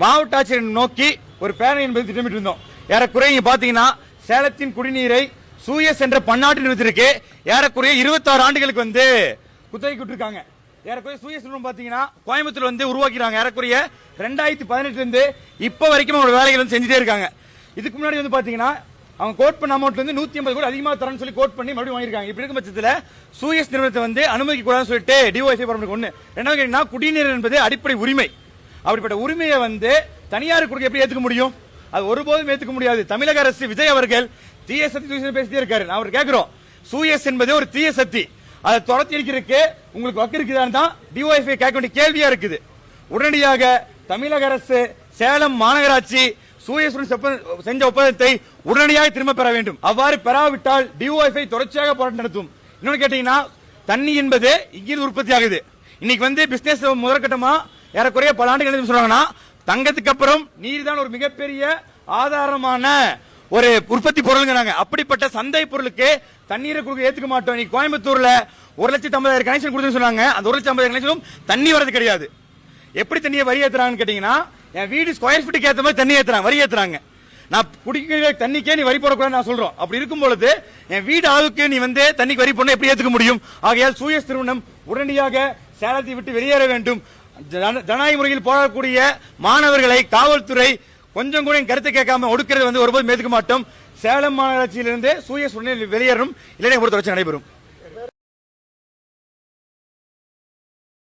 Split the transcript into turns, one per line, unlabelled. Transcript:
மாவட்ட ஆட்சியரை நோக்கி ஒரு பேரணி என்பது திட்டமிட்டு இருந்தோம். ஏறக்குறைய பாத்தீங்கன்னா சேலத்தின் குடிநீரை சூயஸ் என்ற பன்னாட்டு நிறுவனத்திற்கு ஏறக்குறைய 26 ஆண்டுகளுக்கு வந்து குத்தகைக்கு விட்டுருக்காங்க. ஏறக்குறைய சூயஸ் நிறுவனம் பாத்தீங்கன்னா கோயம்புத்தூர் வந்து உருவாக்கிறாங்க. ஏறக்குறைய 2018 இருந்து இப்ப வரைக்கும் அவங்க வேலைகள் வந்து செஞ்சுட்டே இருக்காங்க. இதுக்கு முன்னாடி வந்து பாத்தீங்கன்னா அவங்க கோட் பண்ண அமௌண்ட் வந்து 150 கோடி அதிகமாக தரன்னு சொல்லி கோட் பண்ணி மறுபடியும் வாங்கிருக்காங்க. இப்படி இருக்கும் பட்சத்தில் சூயஸ் நிறுவனத்தை வந்து அனுமதிக்க கூடாதுன்னு சொல்லிட்டு டிஓஎஸ்ஐ போராட்டம் ஒண்ணு. ரெண்டாவது கேட்டீங்கன்னா குடிநீர் என்பது அடிப்படை உரிமை. அப்படிப்பட்ட உரிமையை வந்து தனியார் கொடுக்க எப்படி ஏத்துக்க முடியும்? அது ஒருபோதும் ஏத்துக்க முடியாது. தமிழக அரசு விஜய் அவர்கள் தீய சக்தி பேசிட்டே இருக்காரு. நான் அவர் கேட்கிறோம், சூயஸ் என்பது ஒரு தீய சக்தி, அதை துரத்தி அடிக்கிறதுக்கு உங்களுக்கு வக்கு இருக்குதான்னு தான் டிஓஎஸ்ஐ கேட்க வேண்டிய கேள்வியா இருக்குது. உடனடியாக தமிழக அரசு சேலம் மாநகராட்சி சூயஸ் செஞ்ச ஒப்பந்தத்தை உடனடியாக திரும்ப பெற வேண்டும். அவ்வாறு பெறாவிட்டால் டிஓஎஸ்ஐ தொடர்ச்சியாக போராட்டம் நடத்தும். இன்னொன்னு கேட்டீங்கன்னா தண்ணி என்பது இங்கிருந்து உற்பத்தி ஆகுது. இன்னைக்கு வந்து பிசினஸ் முதற்கட்டமா ஏறக்குறைய பல ஆண்டுகள் சொல்றாங்கன்னா தங்கத்துக்கு அப்புறம் நீர் தான் ஒரு மிகப்பெரிய ஆதாரமான ஒரு உற்பத்தி பொருள்ங்கிறாங்க. அப்படிப்பட்ட சந்தை பொருளுக்கு தண்ணீரை கொடுக்க ஏத்துக்க மாட்டோம். நீ கோயம்புத்தூர்ல 1,50,000 கனெக்ஷன் கொடுத்து சொன்னாங்க. அந்த 1,50,000 கனெக்ஷனும் தண்ணி வரது கிடையாது. எப்படி தண்ணியை வரி ஏத்துறாங்கன்னு கேட்டீங்கன்னா என் வீடு ஸ்கொயர் ஃபீட்டுக்கு ஏற்ற மாதிரி தண்ணி ஏத்துறாங்க, வரி ஏத்துறாங்க. நான் குடிக்கிற தண்ணிக்கே நீ வரி போடக்கூடாது நான் சொல்றோம். அப்படி இருக்கும் பொழுது என் வீடு அளவுக்கு நீ வந்து தண்ணிக்கு வரி போட எப்படி ஏத்துக்க முடியும்? ஆகையால் சூயஸ் நிறுவனம் உடனடியாக சேலத்தை விட்டு வெளியேற வேண்டும். ஜனநாயக முறையில் போராடக்கூடிய மாணவர்களை காவல்துறை கொஞ்சம் கூட கருத்தை கேட்காம ஒடுக்கிறது வந்து ஒருபோதும் ஏத்துக்க மாட்டோம். சேலம் மாநகராட்சியிலிருந்து சூயஸ் வெளியேறும், இல்லைன்னா ஒரு தொடர்ச்சி நடைபெறும்.